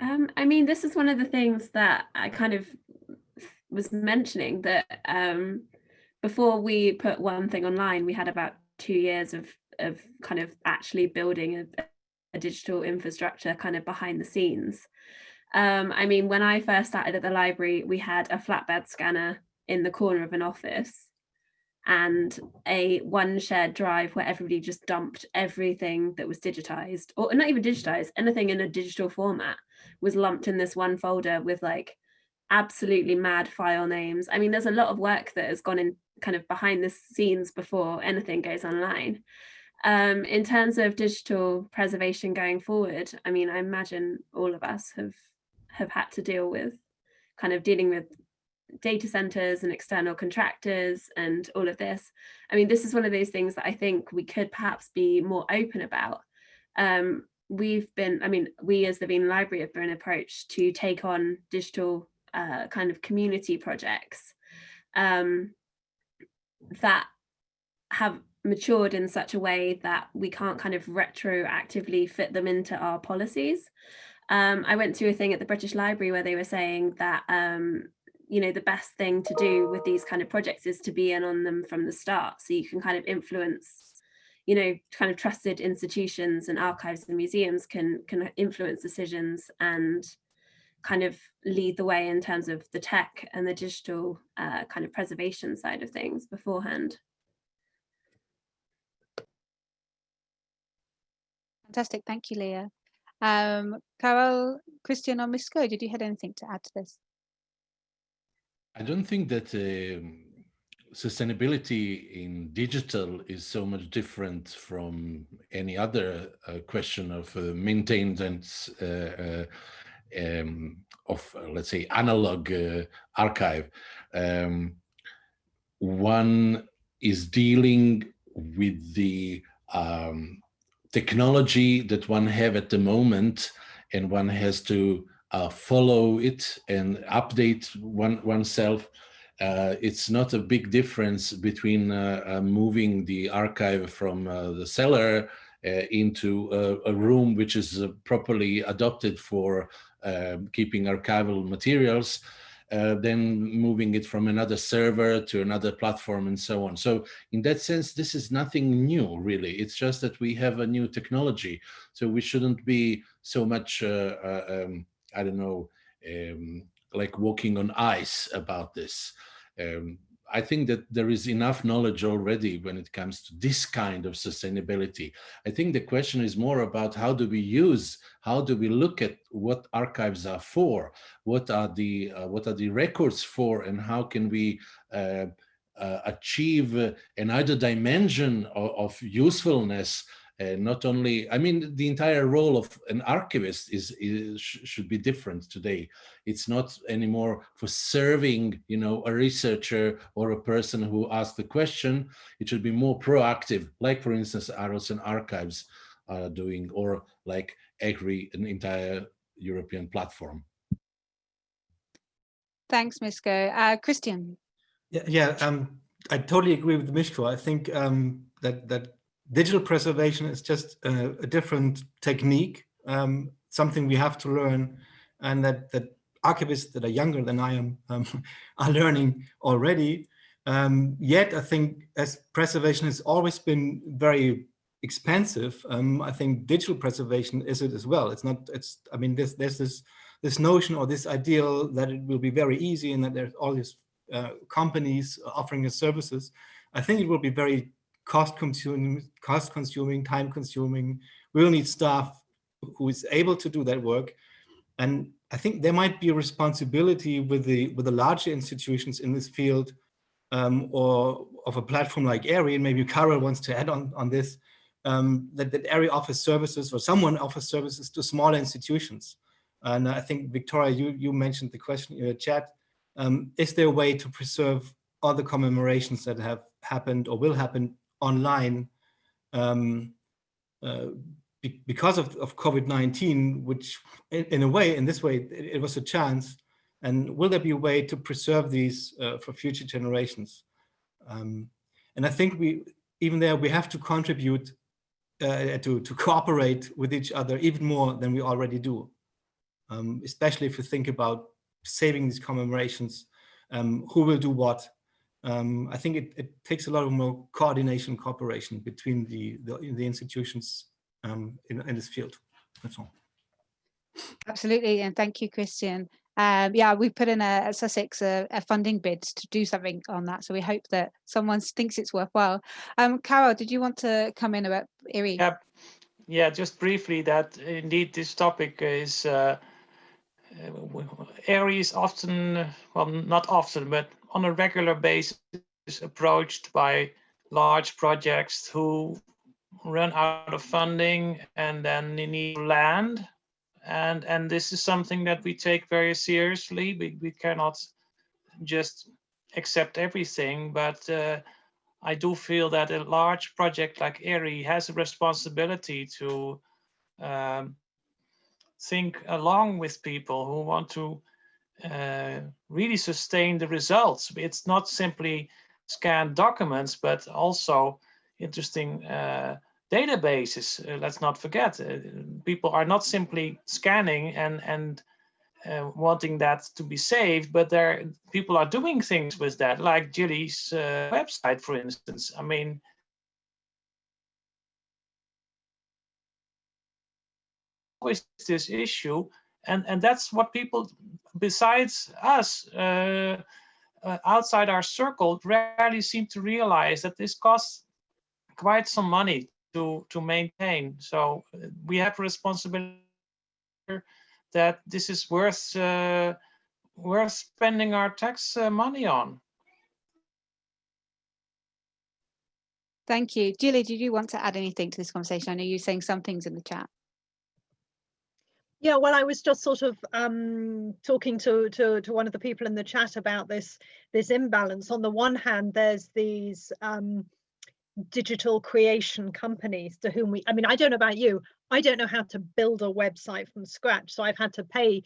I mean, this is one of the things that I kind of was mentioning, that before we put one thing online, we had about 2 years of kind of actually building a digital infrastructure kind of behind the scenes. I mean, when I first started at the library, we had a flatbed scanner in the corner of an office and a one shared drive where everybody just dumped everything that was digitized, or not even digitized, anything in a digital format was lumped in this one folder with like absolutely mad file names. I mean, there's a lot of work that has gone in kind of behind the scenes before anything goes online. In terms of digital preservation going forward, I mean, I imagine all of us have had to deal with kind of dealing with data centers and external contractors and all of this. I mean, this is one of those things that I think we could perhaps be more open about. We've been, I mean, we as the Wien Library have been approached to take on digital kind of community projects that have matured in such a way that we can't kind of retroactively fit them into our policies. I went to a thing at the British Library where they were saying that you know, the best thing to do with these kind of projects is to be in on them from the start, so you can kind of influence, you know, kind of trusted institutions and archives and museums can influence decisions and kind of lead the way in terms of the tech and the digital kind of preservation side of things beforehand. Fantastic, thank you, Leah. Carol, Christian, or Misko, did you have anything to add to this? I don't think that sustainability in digital is so much different from any other question of maintenance of, let's say, analog archive. One is dealing with the technology that one have at the moment, and one has to follow it and update oneself. It's not a big difference between moving the archive from the cellar into a room which is properly adopted for keeping archival materials, then moving it from another server to another platform and so on. So in that sense, this is nothing new, really. It's just that we have a new technology. So we shouldn't be so much, I don't know, like walking on ice about this. I think that there is enough knowledge already when it comes to this kind of sustainability. I think the question is more about how do we look at what archives are for, what are the records for, and how can we achieve another dimension of usefulness. Not only, I mean, the entire role of an archivist should be different today. It's not anymore for serving, you know, a researcher or a person who asked the question. It should be more proactive, like, for instance, Arrows and Archives are doing, or like an entire European platform. Thanks, Misko. Christian. I totally agree with Misko. I think that digital preservation is just a different technique, something we have to learn, and that archivists that are younger than I am are learning already. Yet I think as preservation has always been very expensive, I think digital preservation is it as well. I mean, there's this notion or this ideal that it will be very easy and that there's all these companies offering us services. I think it will be very cost-consuming, time-consuming. We will need staff who is able to do that work, and I think there might be a responsibility with the larger institutions in this field, or of a platform like ARI, and maybe Carol wants to add on this, that ARI offers services, or someone offers services to smaller institutions. And I think, Victoria, you mentioned the question in the chat. Is there a way to preserve all the commemorations that have happened or will happen online because of COVID-19, which in this way, it was a chance. And will there be a way to preserve these for future generations? And I think we have to contribute to cooperate with each other even more than we already do. especially if you think about saving these commemorations, who will do what. I think it takes a lot of more coordination, cooperation between the institutions in this field. That's all. Absolutely, and thank you, Christian. Yeah, we put in at Sussex a funding bid to do something on that, so we hope that someone thinks it's worthwhile. Carol, did you want to come in about ERI? Yeah, just briefly, that indeed this topic is ERI is often, well, not often, but on a regular basis approached by large projects who run out of funding and then they need land. And this is something that we take very seriously. We cannot just accept everything, but I do feel that a large project like ERI has a responsibility to think along with people who want to really sustain the results. It's not simply scan documents, but also interesting databases. Let's not forget, people are not simply scanning and wanting that to be saved, but people are doing things with that, like Gilly's website, for instance. I mean, always this issue, and that's what people, besides us, outside our circle, rarely seem to realize that this costs quite some money to maintain. So we have a responsibility that this is worth spending our tax money on. Thank you. Julie, did you want to add anything to this conversation? I know you're saying some things in the chat. Yeah, well, I was just sort of talking to one of the people in the chat about this imbalance. On the one hand, there's these digital creation companies to whom I mean, I don't know about you, I don't know how to build a website from scratch, so I've had to pay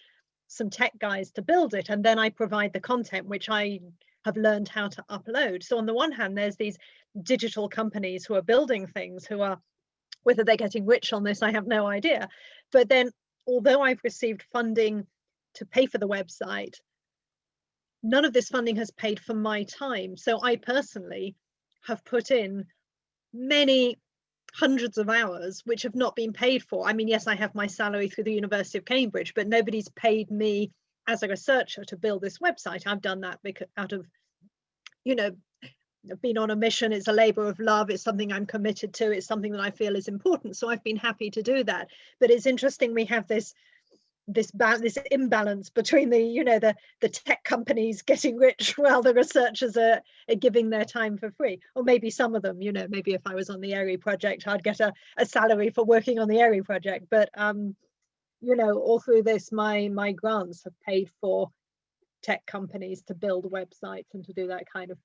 some tech guys to build it, and then I provide the content which I have learned how to upload. So on the one hand, there's these digital companies who are building things, who are, whether they're getting rich on this, I have no idea. But then, although I've received funding to pay for the website, none of this funding has paid for my time. So I personally have put in many hundreds of hours which have not been paid for. I mean, yes, I have my salary through the University of Cambridge, but nobody's paid me as a researcher to build this website. I've done that because out of, you know, been on a mission. It's a labor of love. It's something I'm committed to. It's something that I feel is important. So I've been happy to do that. But it's interesting, we have this imbalance between the tech companies getting rich while the researchers are giving their time for free. Or maybe some of them, maybe if I was on the ERI project, I'd get a salary for working on the ERI project. But all through this, my grants have paid for tech companies to build websites and to do that kind of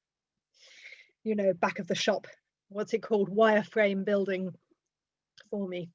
back of the shop, what's it called, wireframe building for me.